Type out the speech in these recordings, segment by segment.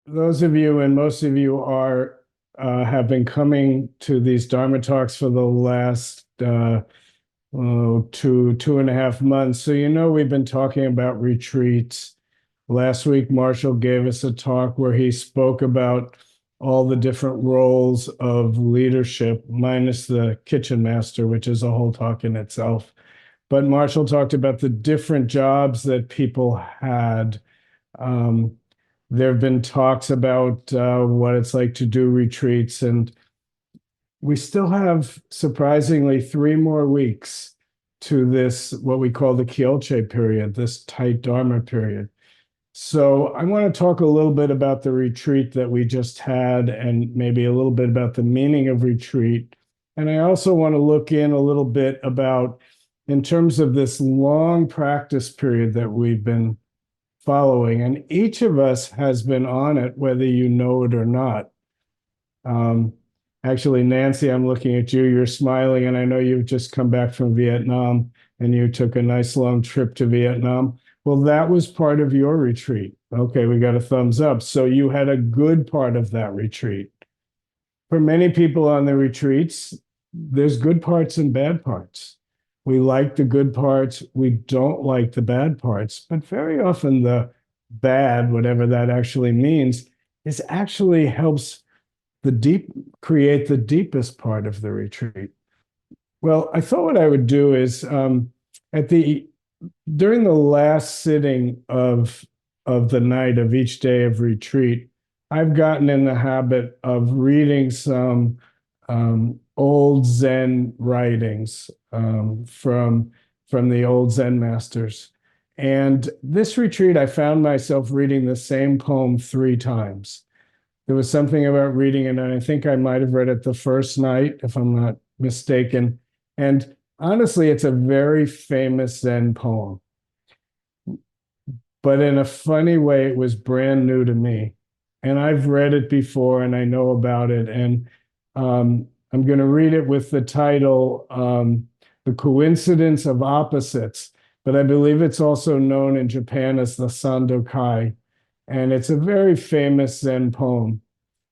those of you and most of you are have been coming to these Dharma talks for the last 2.5 months. So you know we've been talking about retreats. Last week, Marshall gave us a talk where he spoke about all the different roles of leadership, minus the kitchen master, which is a whole talk in itself. But Marshall talked about the different jobs that people had. Um, there have been talks about what it's like to do retreats, and we still have surprisingly 3 more weeks to this, what we call the Kyolche period, this tight Dharma period. So I want to talk a little bit about the retreat that we just had and maybe a little bit about the meaning of retreat. And I also want to look in a little bit about, in terms of this long practice period that we've been following, and each of us has been on it, whether you know it or not. Um, Actually, Nancy, I'm looking at you. You're smiling, and I know you've just come back from Vietnam and you took a nice long trip to Vietnam. Well, that was part of your retreat. Okay, we got a thumbs up. So you had a good part of that retreat. For many people on the retreats, there's good parts and bad parts. We like the good parts, we don't like the bad parts, but very often the bad, whatever that actually means, is actually helps the deep create the deepest part of the retreat. Well, I thought what I would do is at the during the last sitting of the night of each day of retreat, I've gotten in the habit of reading some old Zen writings from the old Zen masters. And this retreat, I found myself reading the same poem 3 times. There was something about reading it, and I think I might have read it the first night, if I'm not mistaken. And honestly, it's a very famous Zen poem. But in a funny way, it was brand new to me. And I've read it before and I know about it. And I'm going to read it with the title, The Coincidence of Opposites. But I believe it's also known in Japan as the Sandokai. And it's a very famous Zen poem.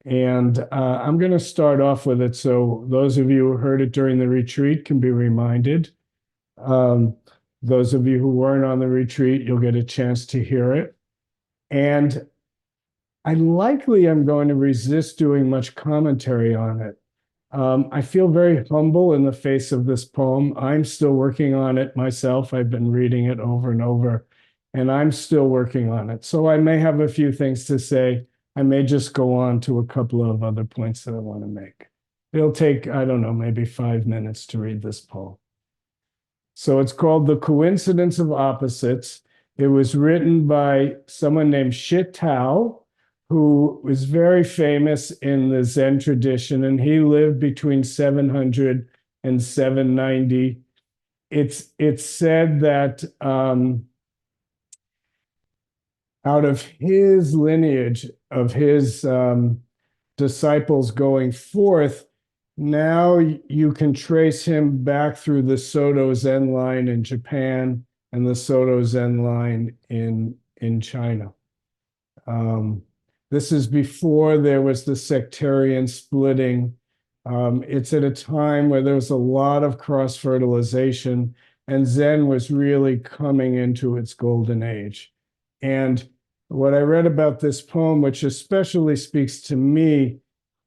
And I'm going to start off with it so those of you who heard it during the retreat can be reminded. Um, those of you who weren't on the retreat, you'll get a chance to hear it. And I likely am going to resist doing much commentary on it. I feel very humble in the face of this poem. I'm still working on it myself. I've been reading it over and over, and I'm still working on it. So I may have a few things to say. I may just go on to a couple of other points that I want to make. It'll take, I don't know, maybe 5 minutes to read this poem. So it's called The Coincidence of Opposites. It was written by someone named Shih T'ou, who was very famous in the Zen tradition, and he lived between 700 and 790. It's said that out of his lineage, of his disciples going forth, now you can trace him back through the Soto Zen line in Japan and the Soto Zen line in China. This is before there was the sectarian splitting. It's at a time where there was a lot of cross-fertilization, and Zen was really coming into its golden age. And what I read about this poem, which especially speaks to me,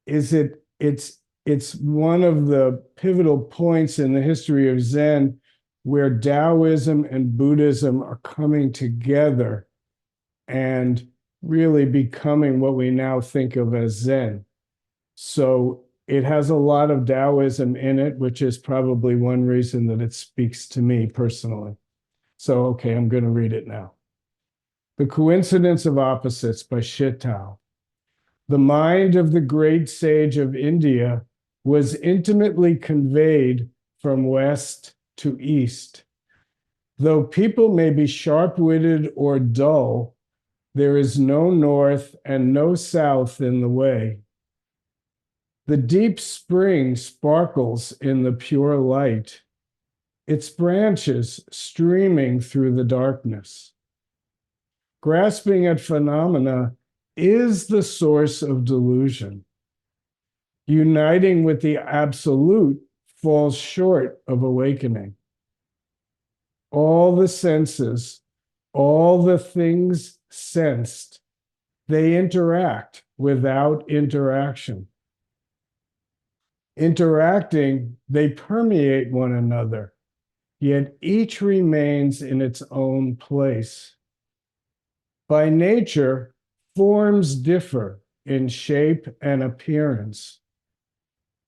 is it's one of the pivotal points in the history of Zen where Taoism and Buddhism are coming together and really becoming what we now think of as Zen. So it has a lot of Taoism in it, which is probably one reason that it speaks to me personally. So, okay, I'm going to read it now. The Coincidence of Opposites by Shih T'ou. The mind of the great sage of India was intimately conveyed from west to east. Though people may be sharp-witted or dull, there is no north and no south in the way. The deep spring sparkles in the pure light, its branches streaming through the darkness. Grasping at phenomena is the source of delusion. Uniting with the absolute falls short of awakening. All the senses, all the things sensed, they interact without interaction. Interacting, they permeate one another, yet each remains in its own place. By nature, forms differ in shape and appearance.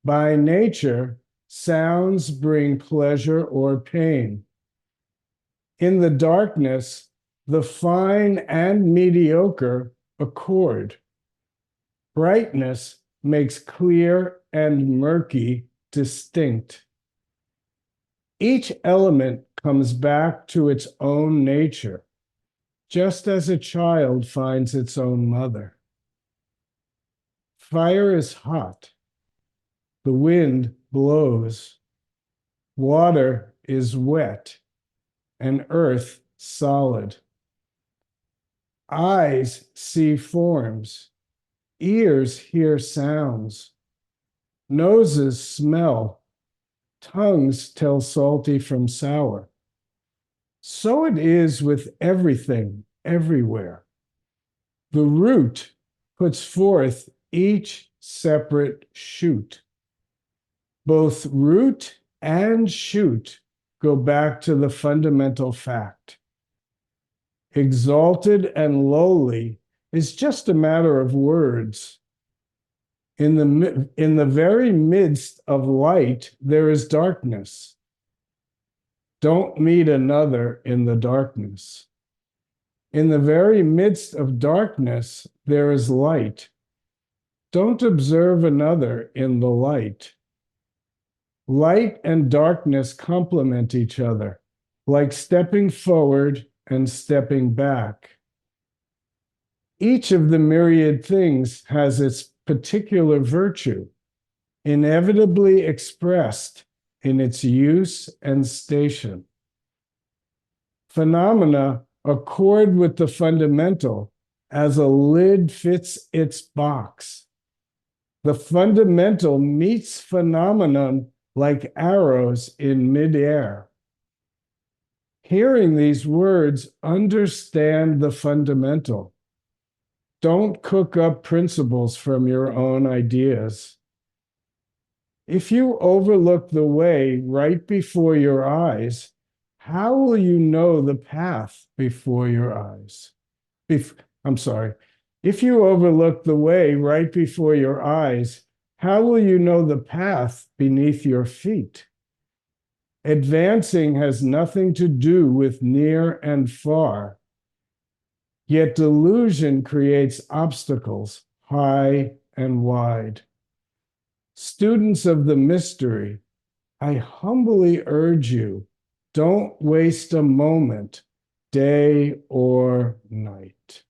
By nature, sounds bring pleasure or pain. In the darkness, the fine and mediocre accord. Brightness makes clear and murky distinct. Each element comes back to its own nature, just as a child finds its own mother. Fire is hot. The wind blows. Water is wet, and earth solid. Eyes see forms. Ears hear sounds. Noses smell. Tongues tell salty from sour. So it is with everything, everywhere. The root puts forth each separate shoot. Both root and shoot go back to the fundamental fact. Exalted and lowly is just a matter of words. In the very midst of light, there is darkness. Don't meet another in the darkness. In the very midst of darkness, there is light. Don't observe another in the light. Light and darkness complement each other, like stepping forward and stepping back. Each of the myriad things has its particular virtue, inevitably expressed in its use and station. Phenomena accord with the fundamental as a lid fits its box. The fundamental meets phenomenon like arrows in midair. Hearing these words, understand the fundamental. Don't cook up principles from your own ideas. If you overlook the way right before your eyes, how will you know the path before your eyes? If you overlook the way right before your eyes, how will you know the path beneath your feet? Advancing has nothing to do with near and far. Yet delusion creates obstacles high and wide. Students of the mystery, I humbly urge you, don't waste a moment, day or night.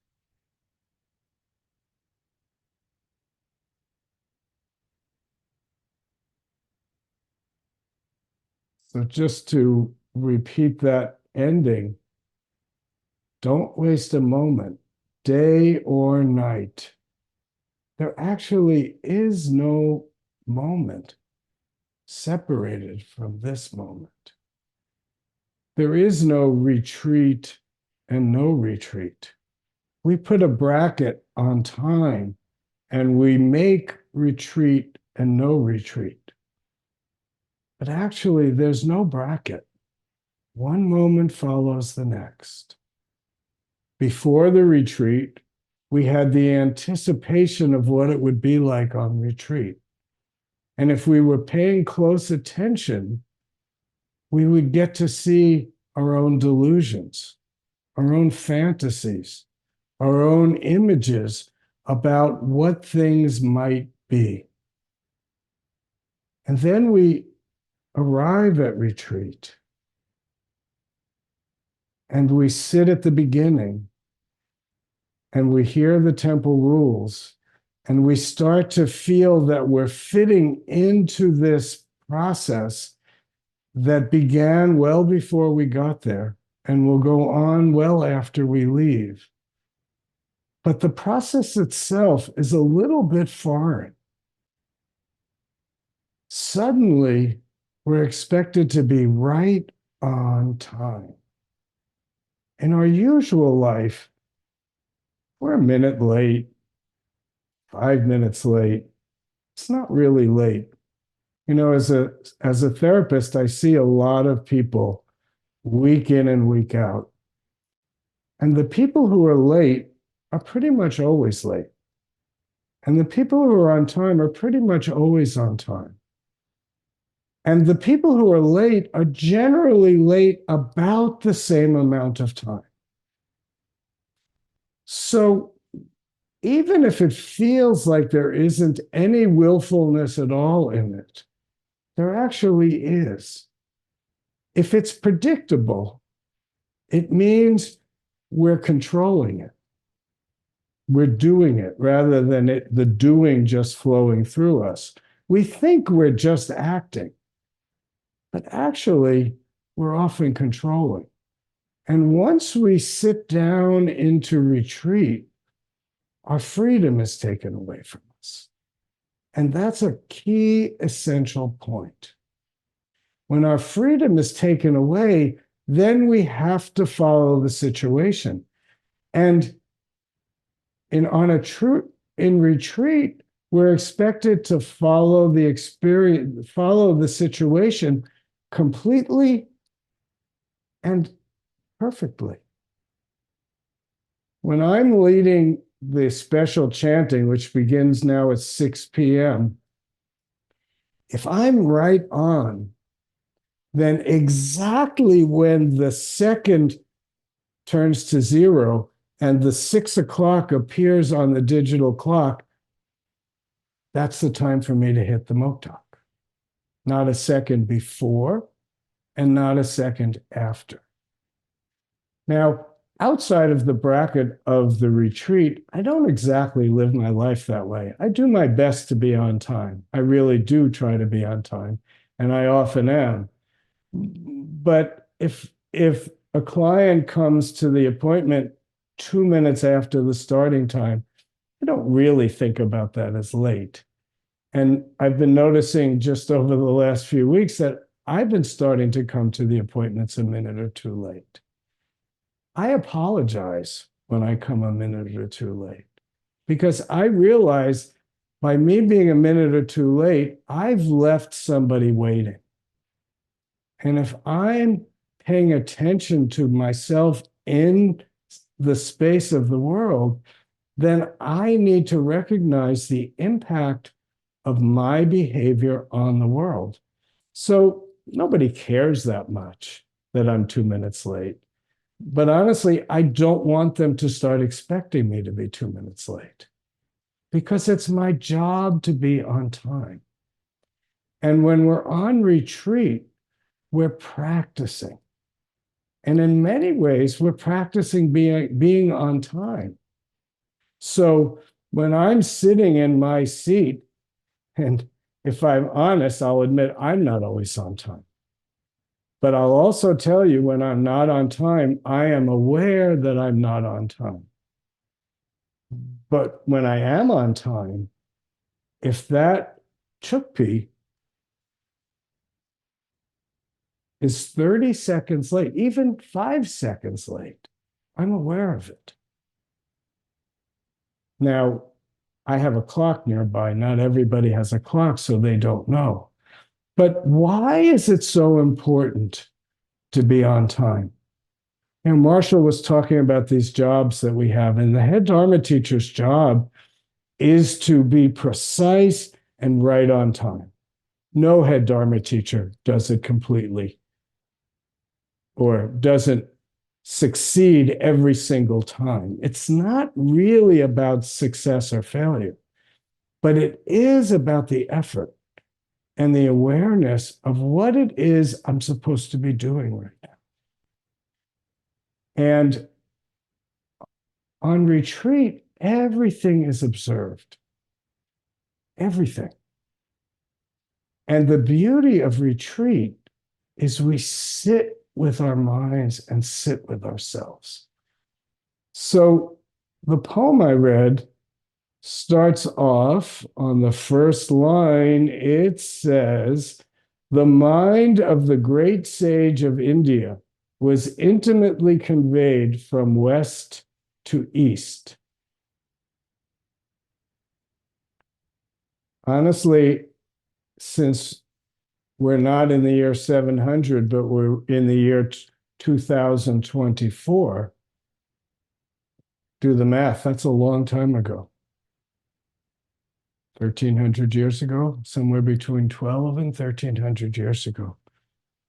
So just to repeat that ending, don't waste a moment, day or night. There actually is no moment separated from this moment. There is no retreat and no retreat. We put a bracket on time and we make retreat and no retreat. But actually, there's no bracket. One moment follows the next. Before the retreat, we had the anticipation of what it would be like on retreat. And if we were paying close attention, we would get to see our own delusions, our own fantasies, our own images about what things might be. And then we arrive at retreat and we sit at the beginning and we hear the temple rules and we start to feel that we're fitting into this process that began well before we got there and will go on well after we leave. but the process itself is a little bit foreign. Suddenly, we're expected to be right on time. In our usual life, we're a minute late, 5 minutes late. It's not really late. You know, as a therapist, I see a lot of people week in and week out. And the people who are late are pretty much always late. And the people who are on time are pretty much always on time. And the people who are late are generally late about the same amount of time. So even if it feels like there isn't any willfulness at all in it, there actually is. If it's predictable, it means we're controlling it. We're doing it rather than the doing just flowing through us. We think we're just acting, but actually, we're often controlling. And once we sit down into retreat, our freedom is taken away from us. And that's a key essential point. When our freedom is taken away, then we have to follow the situation. And in retreat, we're expected to follow the experience, follow the situation completely and perfectly. When I'm leading the special chanting, which begins now at 6 p.m., if I'm right on, then exactly when the second turns to 0 and the 6 o'clock appears on the digital clock, that's the time for me to hit the moktak. Not a second before and not a second after. Now, outside of the bracket of the retreat, I don't exactly live my life that way. I do my best to be on time. I really do try to be on time, and I often am. But if a client comes to the appointment 2 minutes after the starting time, I don't really think about that as late. And I've been noticing just over the last few weeks that I've been starting to come to the appointments a minute or two late. I apologize when I come a minute or two late because I realize by me being a minute or two late, I've left somebody waiting. And if I'm paying attention to myself in the space of the world, then I need to recognize the impact of my behavior on the world. So nobody cares that much that I'm 2 minutes late. But honestly, I don't want them to start expecting me to be 2 minutes late because it's my job to be on time. And when we're on retreat, we're practicing. And in many ways, we're practicing being on time. So when I'm sitting in my seat, and if I'm honest, I'll admit I'm not always on time. But I'll also tell you when I'm not on time, I am aware that I'm not on time. But when I am on time, if that chukpi is 30 seconds late, even 5 seconds late, I'm aware of it. Now, I have a clock nearby. Not everybody has a clock, so they don't know. But why is it so important to be on time? You know, Marshall was talking about these jobs that we have, and the head Dharma teacher's job is to be precise and right on time. No head Dharma teacher does it completely or doesn't succeed every single time. It's not really about success or failure, but it is about the effort and the awareness of what it is I'm supposed to be doing right now. And on retreat, everything is observed. Everything. And the beauty of retreat is we sit with our minds and sit with ourselves. So the poem I read starts off on the first line. It says, "The mind of the great sage of India was intimately conveyed from west to east." Honestly, since we're not in the year 700, but we're in the year 2024, do the math. That's a long time ago. 1,300 years ago, somewhere between 12 and 1,300 years ago.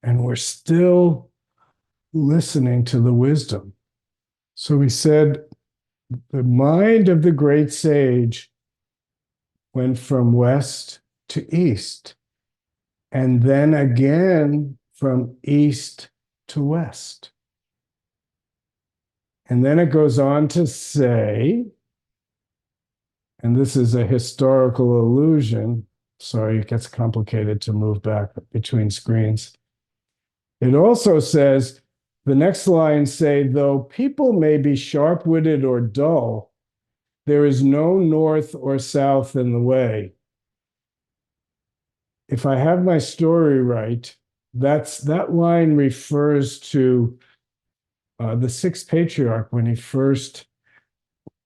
And we're still listening to the wisdom. So we said the mind of the great sage went from west to east, and then again from east to west. And then it goes on to say, and this is a historical allusion. Sorry, it gets complicated to move back between screens. It also says, the next lines say, though people may be sharp-witted or dull, there is no north or south in the way. If I have my story right, that line refers to the sixth patriarch when he first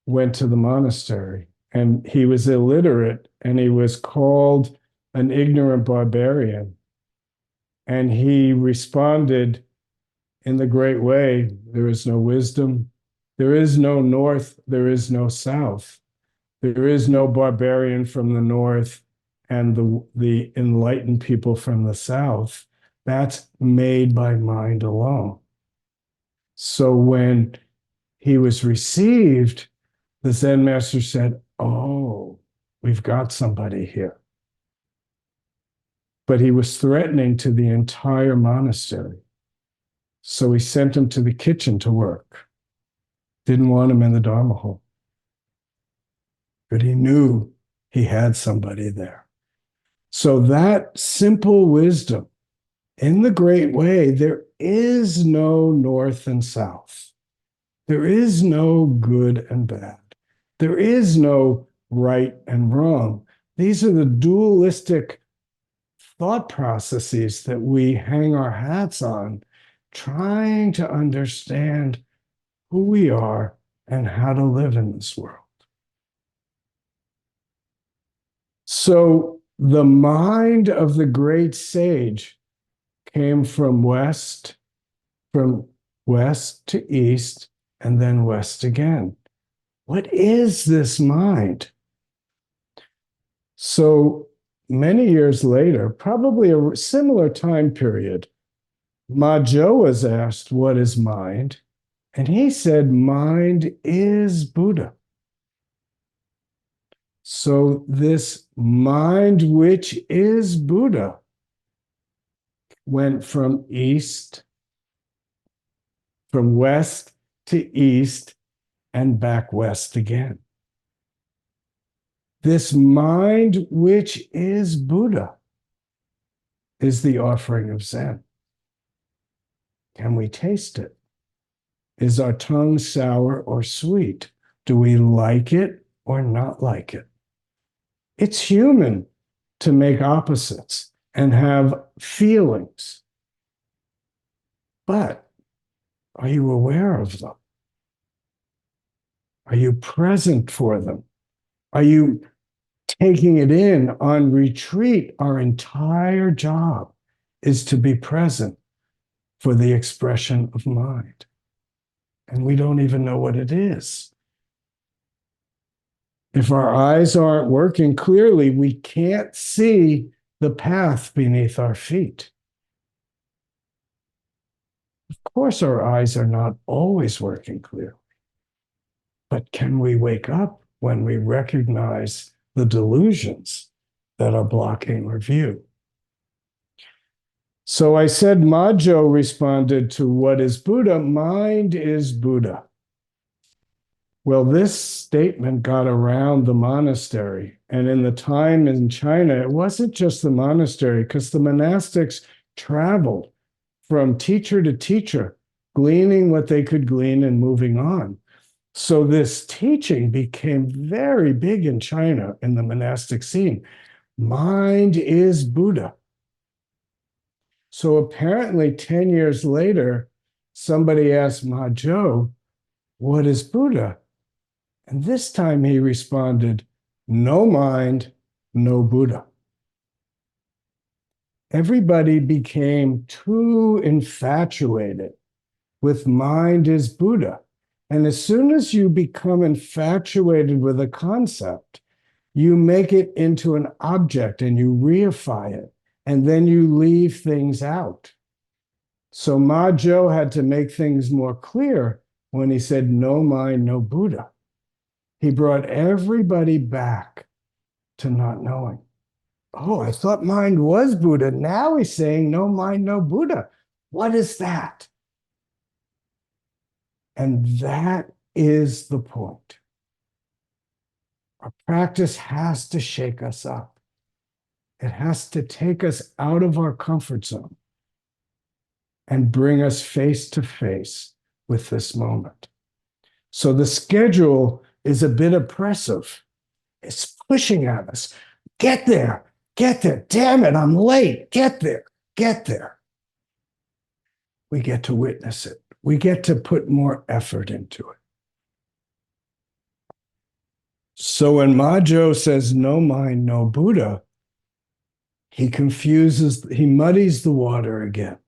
went to the monastery. And he was illiterate, and he was called an ignorant barbarian. And he responded in the great way, there is no wisdom, there is no north, there is no south. There is no barbarian from the north and the enlightened people from the south. That's made by mind alone. So when he was received, the Zen master said, oh, we've got somebody here. But he was threatening to the entire monastery. So he sent him to the kitchen to work. Didn't want him in the Dharma hall. But he knew he had somebody there. So that simple wisdom, in the great way, there is no north and south. There is no good and bad. There is no right and wrong. These are the dualistic thought processes that we hang our hats on, trying to understand who we are and how to live in this world. So the mind of the great sage came from west to east, and then west again. What is this mind? So many years later, probably a similar time period, Ma Zhou was asked, what is mind? And he said, mind is Buddha. So this mind, which is Buddha, went from west to east, and back west again. This mind, which is Buddha, is the offering of Zen. Can we taste it? Is our tongue sour or sweet? Do we like it or not like it? It's human to make opposites and have feelings. But are you aware of them? Are you present for them? Are you taking it in on retreat? Our entire job is to be present for the expression of mind. And we don't even know what it is. If our eyes aren't working clearly, we can't see the path beneath our feet. Of course, our eyes are not always working clearly. But can we wake up when we recognize the delusions that are blocking our view? So I said Ma Zhou responded to what is Buddha? Mind is Buddha. Well, this statement got around the monastery. And in the time in China, it wasn't just the monastery, because the monastics traveled from teacher to teacher, gleaning what they could glean and moving on. So this teaching became very big in China in the monastic scene. Mind is Buddha. So apparently 10 years later, somebody asked Ma Zhou, what is Buddha? And this time he responded, no mind, no Buddha. Everybody became too infatuated with mind is Buddha. And as soon as you become infatuated with a concept, you make it into an object and you reify it, and then you leave things out. So Ma Zhou had to make things more clear when he said, no mind, no Buddha. He brought everybody back to not knowing. Oh, I thought mind was Buddha. Now he's saying no mind, no Buddha. What is that? And that is the point. Our practice has to shake us up. It has to take us out of our comfort zone and bring us face to face with this moment. So the schedule is a bit oppressive. It's pushing at us. Get there, get there. Damn it, I'm late. Get there, get there. We get to witness it. We get to put more effort into it. So when Ma Zhou says no mind, no Buddha, he muddies the water again.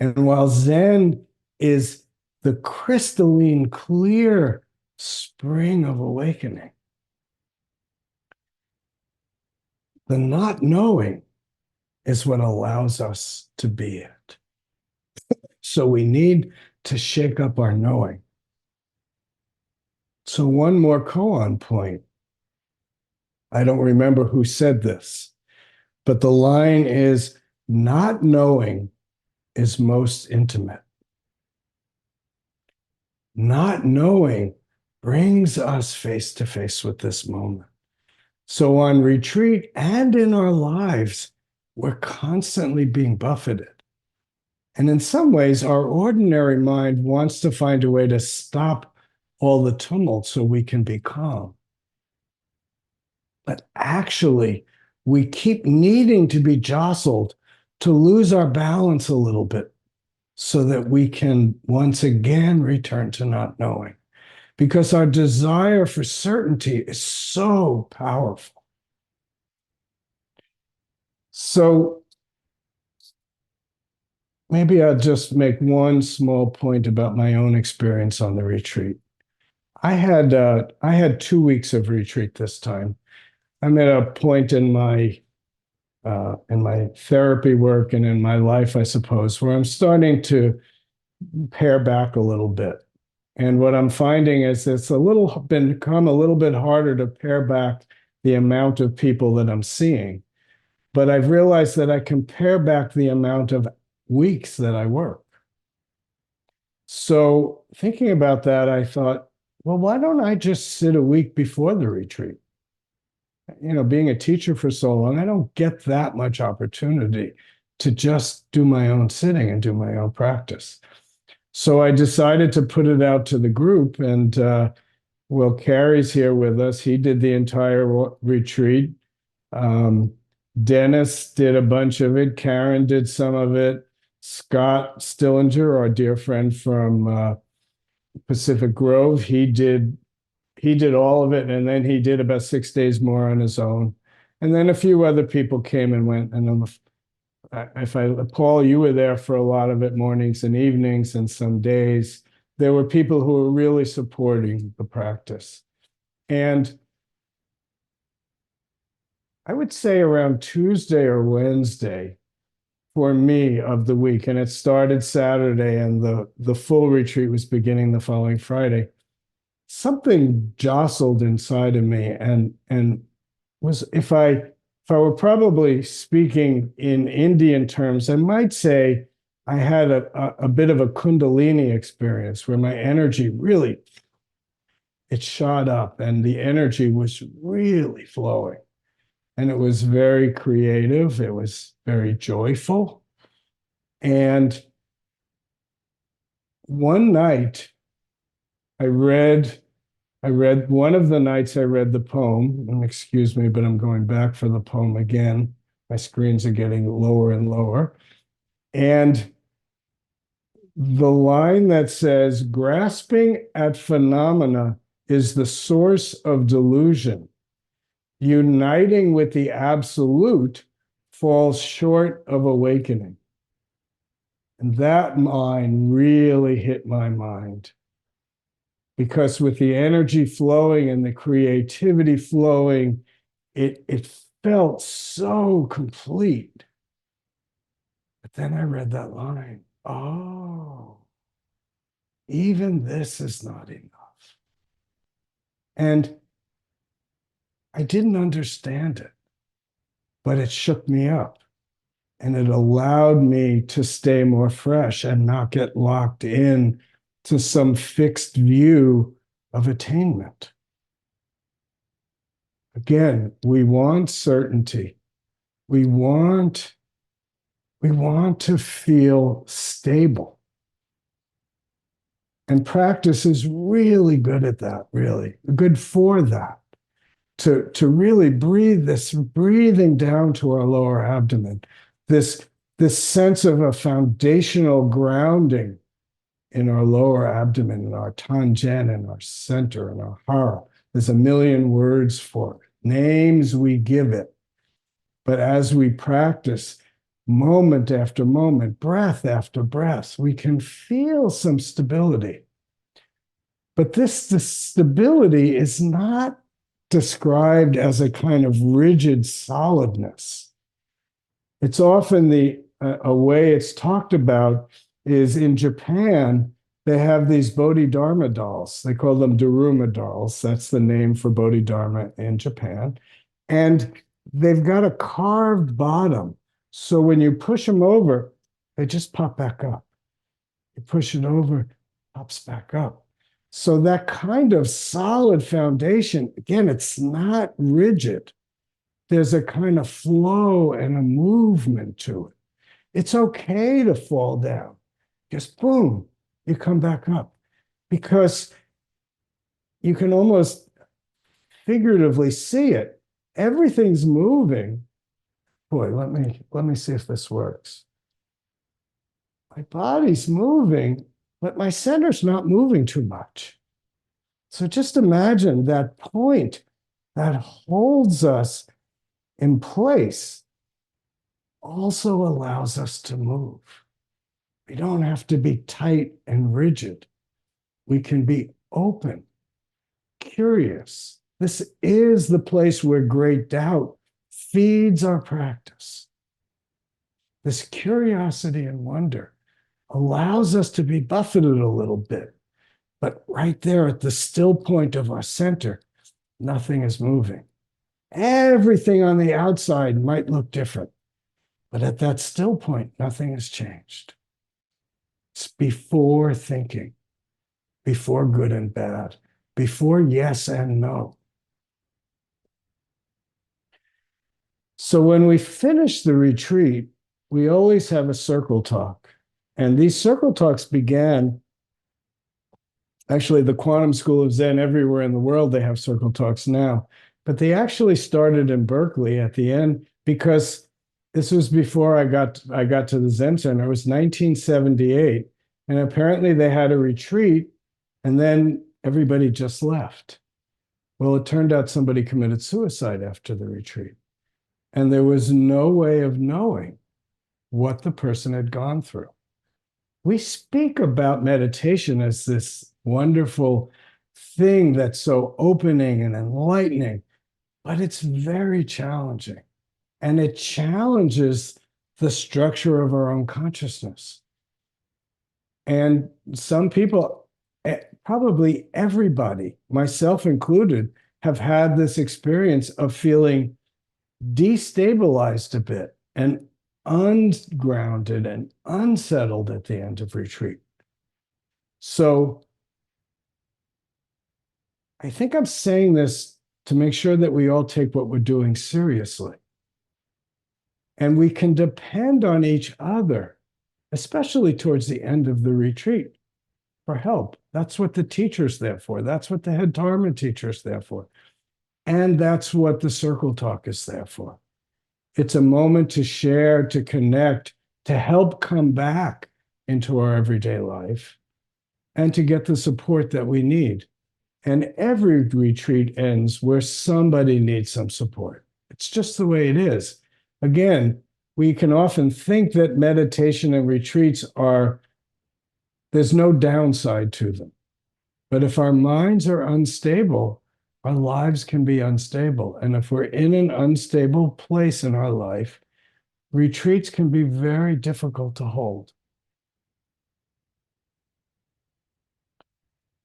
And while Zen is the crystalline, clear spring of awakening, the not knowing is what allows us to be it. So we need to shake up our knowing. So one more koan point. I don't remember who said this, but the line is, not knowing is most intimate. Not knowing brings us face to face with this moment. So on retreat and in our lives, we're constantly being buffeted. And in some ways, our ordinary mind wants to find a way to stop all the tumult so we can be calm. But actually, we keep needing to be jostled to lose our balance a little bit so that we can once again return to not knowing. Because our desire for certainty is so powerful. So maybe I'll just make one small point about my own experience on the retreat. I had 2 weeks of retreat this time. I'm at a point in my therapy work and in my life, I suppose, where I'm starting to pare back a little bit. And what I'm finding is it's become a little bit harder to pare back the amount of people that I'm seeing. But I've realized that I can pare back the amount of weeks that I work. So thinking about that, I thought, well, why don't I just sit a week before the retreat? Being a teacher for so long, I don't get that much opportunity to just do my own sitting and do my own practice. So I decided to put it out to the group, and Will Carey's here with us. He did the entire retreat. Dennis did a bunch of it. Karen did some of it. Scott Stillinger, our dear friend from Pacific Grove, he did all of it, and then he did about 6 days more on his own. And then a few other people came and went. And Paul, you were there for a lot of it, mornings and evenings and some days. There were people who were really supporting the practice. And I would say around Tuesday or Wednesday for me of the week, and it started Saturday and the full retreat was beginning the following Friday, something jostled inside of me and was, if I were probably speaking in Indian terms, I might say I had a bit of a Kundalini experience where my energy really, it shot up and the energy was really flowing. And it was very creative. It was very joyful. And one night, I read one of the nights I read the poem, and excuse me, but I'm going back for the poem again. My screens are getting lower and lower. And the line that says, grasping at phenomena is the source of delusion. Uniting with the absolute falls short of awakening. And that line really hit my mind. Because with the energy flowing and the creativity flowing, it felt so complete. But then I read that line. Oh, even this is not enough. And I didn't understand it, but it shook me up. And it allowed me to stay more fresh and not get locked in to some fixed view of attainment. Again, we want certainty. We want to feel stable. And practice is really good at that, really good for that. To really breathe, this breathing down to our lower abdomen, this sense of a foundational grounding in our lower abdomen, in our tangen, in our center, in our hara. There's a million words for it, names we give it. But as we practice, moment after moment, breath after breath, we can feel some stability. But this stability is not described as a kind of rigid solidness. It's often a way it's talked about is in Japan, they have these Bodhidharma dolls. They call them Daruma dolls. That's the name for Bodhidharma in Japan. And they've got a carved bottom. So when you push them over, they just pop back up. You push it over, pops back up. So that kind of solid foundation, again, it's not rigid. There's a kind of flow and a movement to it. It's okay to fall down. Just boom, you come back up. Because you can almost figuratively see it. Everything's moving. Boy, let me see if this works. My body's moving, but my center's not moving too much. So just imagine that point that holds us in place also allows us to move. We don't have to be tight and rigid. We can be open, curious. This is the place where great doubt feeds our practice. This curiosity and wonder allows us to be buffeted a little bit. But right there at the still point of our center, nothing is moving. Everything on the outside might look different, but at that still point, nothing has changed. It's before thinking, before good and bad, before yes and no. So when we finish the retreat, we always have a circle talk. And these circle talks began, actually, the Quantum School of Zen everywhere in the world, they have circle talks now. But they actually started in Berkeley at the end because this was before I got to the Zen Center. It was 1978. And apparently they had a retreat and then everybody just left. Well, it turned out somebody committed suicide after the retreat. And there was no way of knowing what the person had gone through. We speak about meditation as this wonderful thing that's so opening and enlightening, but it's very challenging. And it challenges the structure of our own consciousness. And some people, probably everybody, myself included, have had this experience of feeling destabilized a bit and ungrounded and unsettled at the end of retreat. So I think I'm saying this to make sure that we all take what we're doing seriously. And we can depend on each other, especially towards the end of the retreat. for help. That's what the teacher's there for. That's what the head Dharma teacher's there for. And that's what the circle talk is there for. It's a moment to share, to connect, to help come back into our everyday life and to get the support that we need. And every retreat ends where somebody needs some support. It's just the way it is. Again, we can often think that meditation and retreats there's no downside to them. But if our minds are unstable, our lives can be unstable. And if we're in an unstable place in our life, retreats can be very difficult to hold.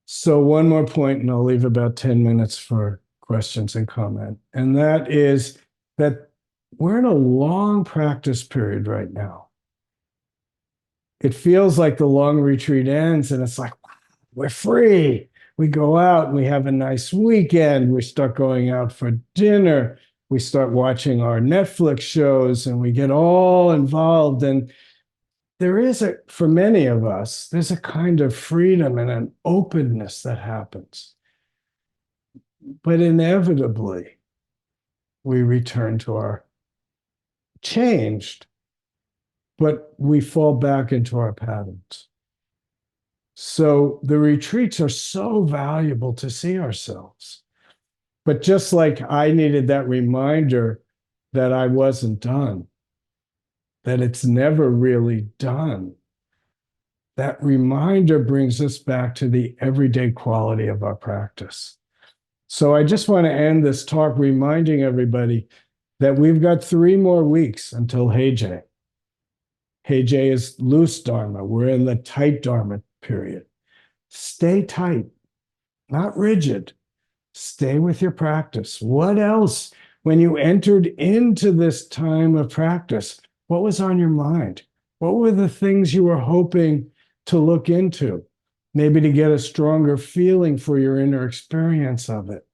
So one more point, and I'll leave about 10 minutes for questions and comment. And that is that we're in a long practice period right now. It feels like the long retreat ends and it's like, wow, we're free. We go out and we have a nice weekend. We start going out for dinner. We start watching our Netflix shows and we get all involved. And for many of us, there's a kind of freedom and an openness that happens. But inevitably, we return to our changed, but we fall back into our patterns. So the retreats are so valuable to see ourselves. But just like I needed that reminder that I wasn't done, that it's never really done, that reminder brings us back to the everyday quality of our practice. So I just want to end this talk reminding everybody that we've got 3 more weeks until Heije. Heije is loose Dharma. We're in the tight Dharma period. Stay tight, not rigid. Stay with your practice. What else, when you entered into this time of practice, what was on your mind? What were the things you were hoping to look into? Maybe to get a stronger feeling for your inner experience of it.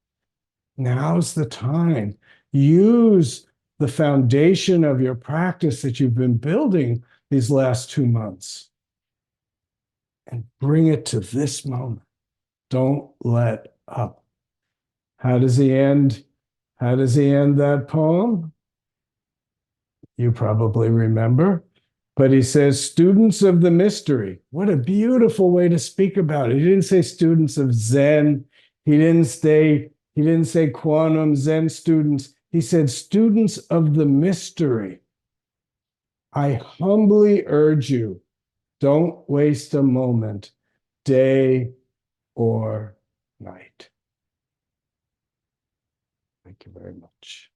Now's the time. Use the foundation of your practice that you've been building these last 2 months and bring it to this moment. Don't let up. How does he end that poem? You probably remember, but he says, students of the mystery. What a beautiful way to speak about it. He didn't say students of Zen. He didn't say quantum Zen students. He said students of the mystery. I humbly urge you, don't waste a moment, day or night. Thank you very much.